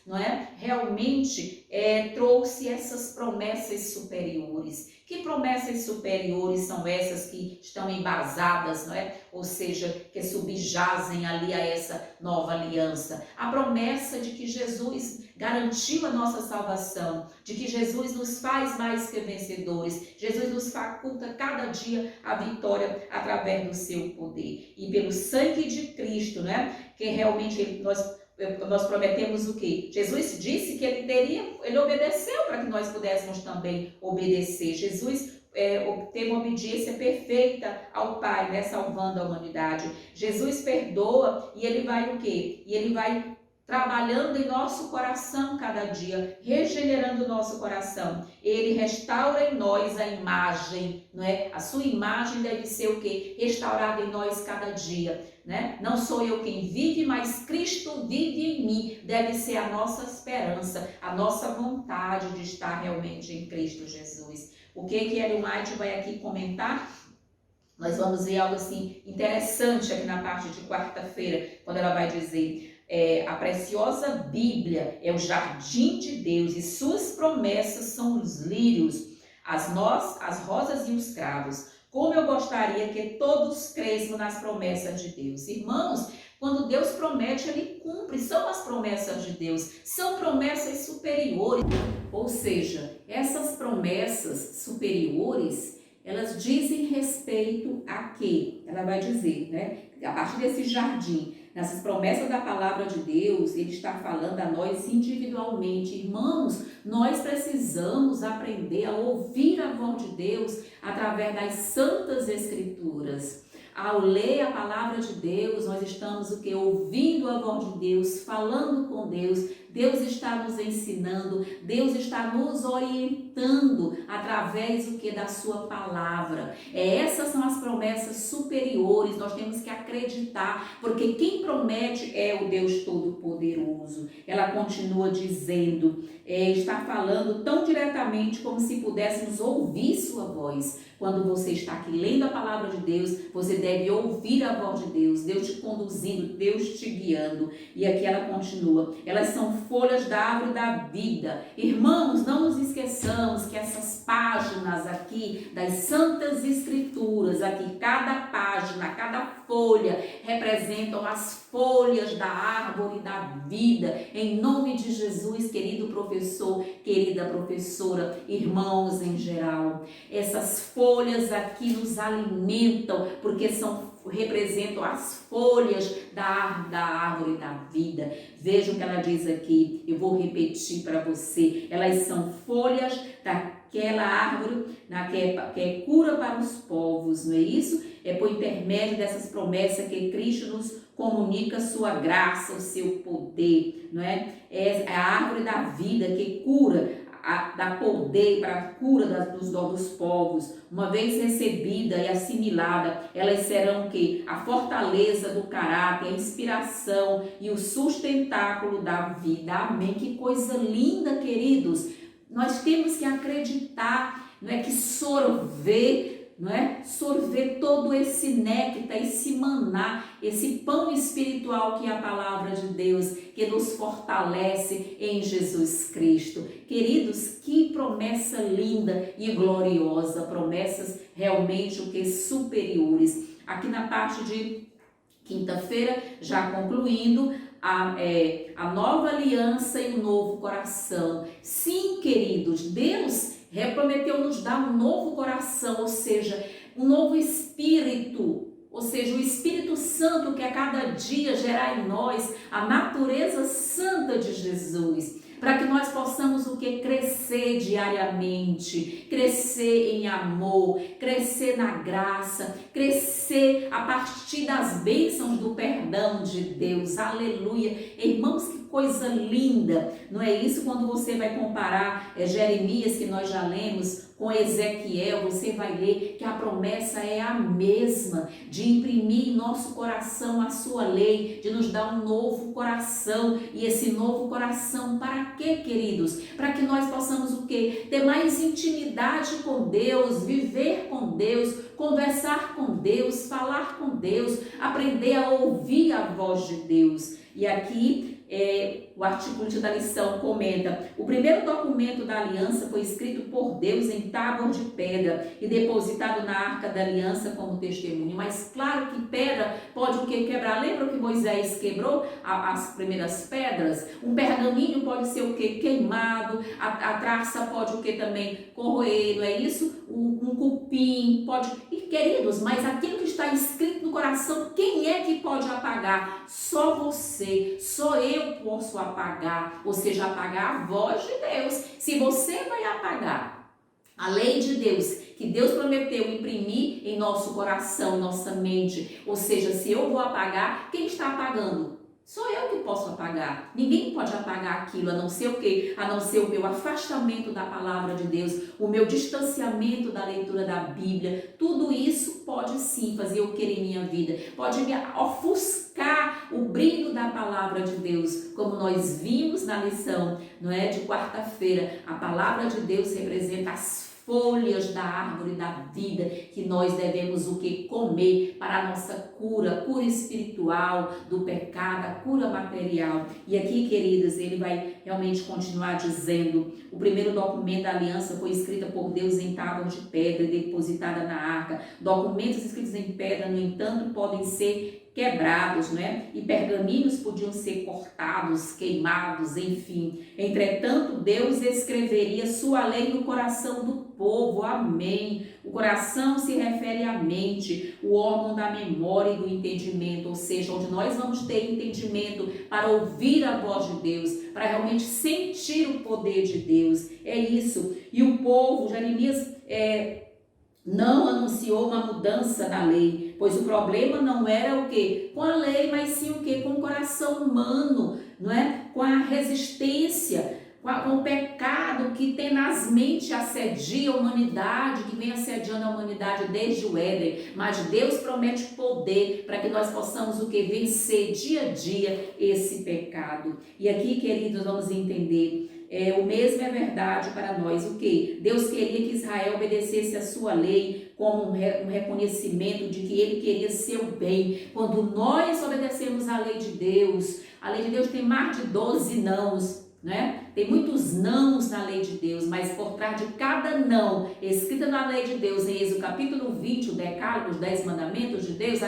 [SPEAKER 1] realmente trouxe essas promessas superiores. Que promessas superiores são essas que estão embasadas, ou seja, que subjazem ali a essa nova aliança? A promessa de que Jesus garantiu a nossa salvação, de que Jesus nos faz mais que vencedores, Jesus nos faculta cada dia a vitória através do seu poder. E pelo sangue de Cristo, que realmente nós prometemos o quê? Jesus disse que ele obedeceu para que nós pudéssemos também obedecer. Jesus teve uma obediência perfeita ao Pai, salvando a humanidade. Jesus perdoa e ele vai o quê? E ele vai trabalhando em nosso coração cada dia, regenerando o nosso coração. Ele restaura em nós a imagem, A sua imagem deve ser o quê? Restaurada em nós cada dia, Não sou eu quem vive, mas Cristo vive em mim. Deve ser a nossa esperança, a nossa vontade de estar realmente em Cristo Jesus. O que Ellen White vai aqui comentar? Nós vamos ver algo assim interessante aqui na parte de quarta-feira, quando ela vai dizer: a preciosa Bíblia é o jardim de Deus e suas promessas são os lírios, as rosas e os cravos. Como eu gostaria que todos cresçam nas promessas de Deus. Irmãos, quando Deus promete, Ele cumpre. São as promessas de Deus, são promessas superiores. Ou seja, essas promessas superiores, elas dizem respeito a quê? Ela vai dizer, a partir desse jardim, nessas promessas da palavra de Deus, Ele está falando a nós individualmente. Irmãos, nós precisamos aprender a ouvir a voz de Deus através das santas escrituras. Ao ler a palavra de Deus, nós estamos o quê? Ouvindo a voz de Deus, falando com Deus. Deus está nos ensinando, Deus está nos orientando através do que? Da sua palavra. Essas são as promessas superiores, nós temos que acreditar, porque quem promete é o Deus Todo-Poderoso. Ela continua dizendo, está falando tão diretamente como se pudéssemos ouvir sua voz. Quando você está aqui lendo a palavra de Deus, você deve ouvir a voz de Deus, Deus te conduzindo, Deus te guiando. E aqui ela continua, elas são folhas da árvore da vida. Irmãos, não nos esqueçamos que essas páginas aqui das Santas Escrituras, aqui cada página, cada folha, representam as folhas da árvore da vida. Em nome de Jesus, querido professor, querida professora, irmãos em geral, essas folhas aqui nos alimentam, porque representam as folhas da árvore da vida. Vejam o que ela diz aqui, eu vou repetir para você. Elas são folhas daquela árvore que é cura para os povos, não é isso? É por intermédio dessas promessas que Cristo nos comunica sua graça, o seu poder, não é? É a árvore da vida que cura, dá poder para a cura dos povos. Uma vez recebida e assimilada, elas serão o quê? A fortaleza do caráter, a inspiração e o sustentáculo da vida. Amém? Que coisa linda, queridos! Nós temos que acreditar, que sorver todo esse néctar, esse maná, esse pão espiritual que é a palavra de Deus, que nos fortalece em Jesus Cristo. Queridos, que promessa linda e gloriosa, promessas realmente superiores. Aqui na parte de quinta-feira, já concluindo, a nova aliança e o novo coração. Sim, queridos, Deus prometeu nos dar um novo coração, ou seja, um novo espírito, ou seja, o Espírito Santo que a cada dia gerar em nós a natureza santa de Jesus. para que nós possamos o que? Crescer diariamente, crescer em amor, crescer na graça, crescer a partir das bênçãos do perdão de Deus. Aleluia. Irmãos, que coisa linda, não é isso? Quando você vai comparar Jeremias, que nós já lemos, com Ezequiel, você vai ler que a promessa é a mesma, de imprimir em nosso coração a sua lei, de nos dar um novo coração. E esse novo coração para quê, queridos? Para que nós possamos o quê? Ter mais intimidade com Deus, viver com Deus, conversar com Deus, falar com Deus, aprender a ouvir a voz de Deus. E aqui o articulante da lição comenta: o primeiro documento da aliança foi escrito por Deus em tábua de pedra e depositado na arca da aliança como testemunho. Mas claro que pedra pode o que? Quebrar. Lembra que Moisés quebrou as primeiras pedras? Um pergaminho pode ser o que? Queimado. A traça pode o que também? Corroer, não é isso? Um cupim pode... E queridos, mas aquilo que está escrito no coração, quem é que pode apagar? Só você, só eu posso apagar, ou seja, apagar a voz de Deus. Se você vai apagar a lei de Deus, que Deus prometeu imprimir em nosso coração, nossa mente, ou seja, se eu vou apagar, quem está apagando? Sou eu que posso apagar. Ninguém pode apagar aquilo, a não ser o quê? A não ser o meu afastamento da palavra de Deus, o meu distanciamento da leitura da Bíblia. Tudo isso pode sim fazer eu querer em minha vida. Pode me ofuscar o brilho da palavra de Deus. Como nós vimos na lição, não é, de quarta-feira, a palavra de Deus representa as folhas da árvore da vida que nós devemos o que? Comer para a nossa cura espiritual do pecado, a cura material. E aqui, queridas, ele vai realmente continuar dizendo: o primeiro documento da aliança foi escrita por Deus em tábua de pedra e depositada na arca. Documentos escritos em pedra, no entanto, podem ser quebrados, né? E pergaminhos podiam ser cortados, queimados, enfim. Entretanto, Deus escreveria sua lei no coração do povo. Amém. O coração se refere à mente, o órgão da memória e do entendimento, ou seja, onde nós vamos ter entendimento para ouvir a voz de Deus, para realmente sentir o poder de Deus. É isso. E o povo, Jeremias, não anunciou uma mudança na lei, pois o problema não era o quê? Com a lei, mas sim o quê? Com o coração humano, não é? Com a resistência, com o pecado que tenazmente assedia a humanidade, que vem assediando a humanidade desde o Éden. Mas Deus promete poder para que nós possamos o quê? Vencer dia a dia esse pecado. E aqui, queridos, vamos entender... o mesmo é verdade para nós. O que? Deus queria que Israel obedecesse a sua lei como um reconhecimento de que ele queria seu bem. Quando nós obedecemos a lei de Deus tem mais de 12 nãos, né? Tem muitos nãos na lei de Deus, mas por trás de cada não escrita na lei de Deus, em Êxodo capítulo 20, o decálogo, os 10 mandamentos de Deus,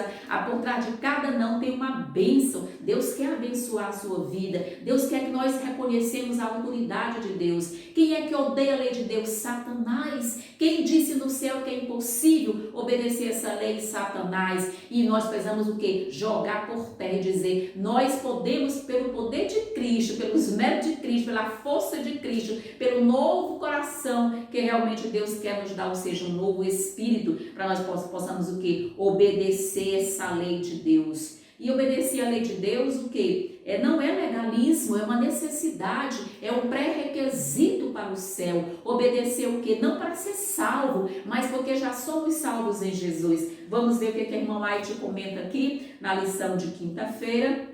[SPEAKER 1] por trás de cada não tem uma bênção. Deus quer abençoar a sua vida. Deus quer que nós reconhecemos a autoridade de Deus. Quem é que odeia a lei de Deus? Satanás. Quem disse no céu que é impossível obedecer essa lei? Satanás. E nós precisamos o quê? Jogar por terra e dizer: nós podemos, pelo poder de Cristo, pelos méritos de Cristo, pela força de Cristo, pelo novo coração que realmente Deus quer nos dar, ou seja, um novo espírito, para nós possamos o quê? Obedecer essa lei de Deus. E obedecer a lei de Deus, o quê? Não é legalismo, é uma necessidade, é um pré-requisito para o céu. Obedecer o quê? Não para ser salvo, mas porque já somos salvos em Jesus. Vamos ver o que a irmã Maite comenta aqui na lição de quinta-feira,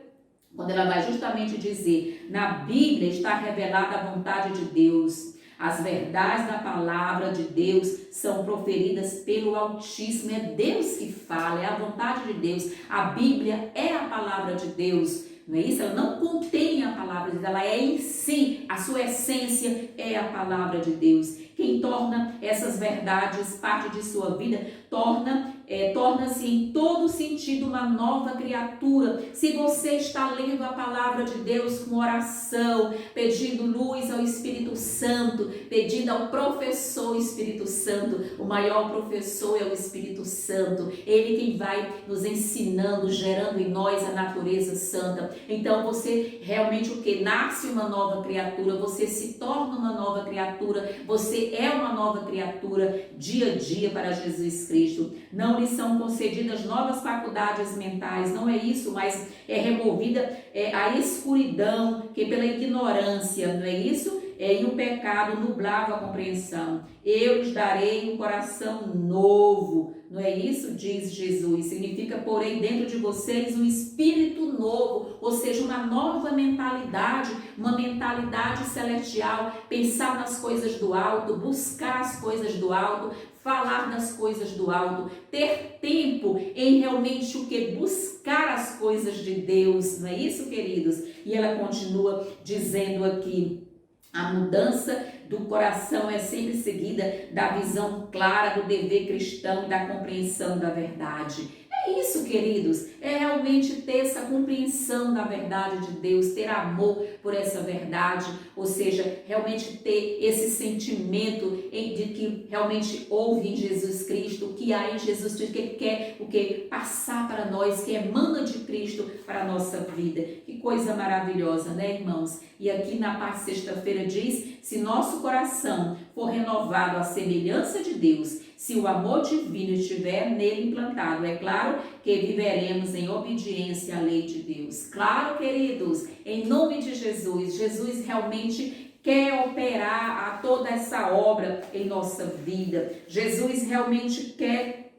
[SPEAKER 1] quando ela vai justamente dizer: na Bíblia está revelada a vontade de Deus. As verdades da palavra de Deus são proferidas pelo Altíssimo. É Deus que fala, é a vontade de Deus. A Bíblia é a palavra de Deus, não é isso? Ela não contém a palavra de Deus, ela é em si, a sua essência é a palavra de Deus.
[SPEAKER 2] quem torna essas verdades parte de sua vida, torna-se em todo sentido uma nova criatura. Se você está lendo a palavra de Deus com oração, pedindo luz ao Espírito Santo, pedindo ao professor Espírito Santo, o maior professor é o Espírito Santo, ele quem vai nos ensinando, gerando em nós a natureza santa. Então você realmente o que? Nasce uma nova criatura, você se torna uma nova criatura, você é uma nova criatura dia a dia para Jesus Cristo. Não lhe são concedidas novas faculdades mentais, não é isso, mas é removida a escuridão que pela ignorância, não é isso? E o pecado nublava a compreensão. Eu lhes darei um coração novo, não é isso? Diz Jesus. Significa, porém, dentro de vocês um espírito novo, ou seja, uma nova mentalidade, uma mentalidade celestial, pensar nas coisas do alto, buscar as coisas do alto, falar das coisas do alto, ter tempo em realmente o que? Buscar as coisas de Deus, não é isso, queridos? E ela continua dizendo aqui, a mudança do coração é sempre seguida da visão clara do dever cristão e da compreensão da verdade. É isso, queridos, é realmente ter essa compreensão da verdade de Deus, ter amor por essa verdade, ou seja, realmente ter esse sentimento de que realmente houve em Jesus Cristo, o que há em Jesus Cristo, que Ele quer o que? Passar para nós, que emana de Cristo para a nossa vida. Que coisa maravilhosa, né, irmãos? E aqui na parte sexta-feira diz, se nosso coração for renovado à semelhança de Deus, se o amor divino estiver nele implantado, é claro que viveremos em obediência à lei de Deus. Claro, queridos, em nome de Jesus, Jesus realmente quer operar a toda essa obra em nossa vida. Jesus realmente quer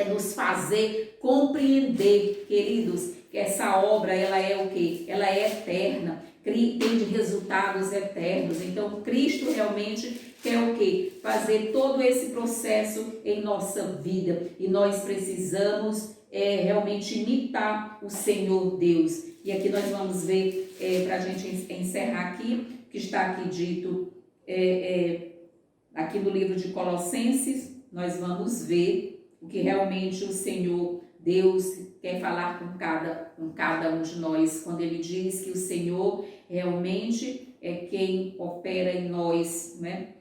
[SPEAKER 2] nos fazer compreender, queridos, que essa obra, ela é o quê? Ela é eterna, tem de resultados eternos. Então, Cristo realmente quer o quê? Fazer todo esse processo em nossa vida. E nós precisamos realmente imitar o Senhor Deus. E aqui nós vamos ver, para a gente encerrar aqui, que está aqui dito, aqui no livro de Colossenses, nós vamos ver o que realmente o Senhor Deus quer falar com cada um de nós, quando Ele diz que o Senhor realmente é quem opera em nós, né?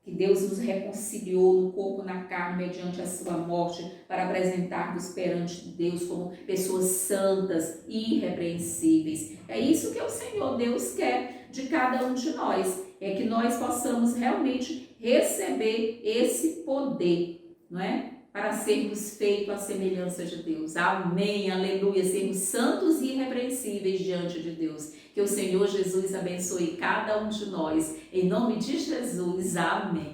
[SPEAKER 2] Que Deus nos reconciliou no corpo, na carne, mediante a sua morte, para apresentar-nos perante Deus como pessoas santas e irrepreensíveis. É isso que o Senhor Deus quer de cada um de nós, é que nós possamos realmente receber esse poder, não é? Para sermos feitos à semelhança de Deus. Amém, aleluia, sermos santos e irrepreensíveis diante de Deus. Que o Senhor Jesus abençoe cada um de nós. Em nome de Jesus, amém.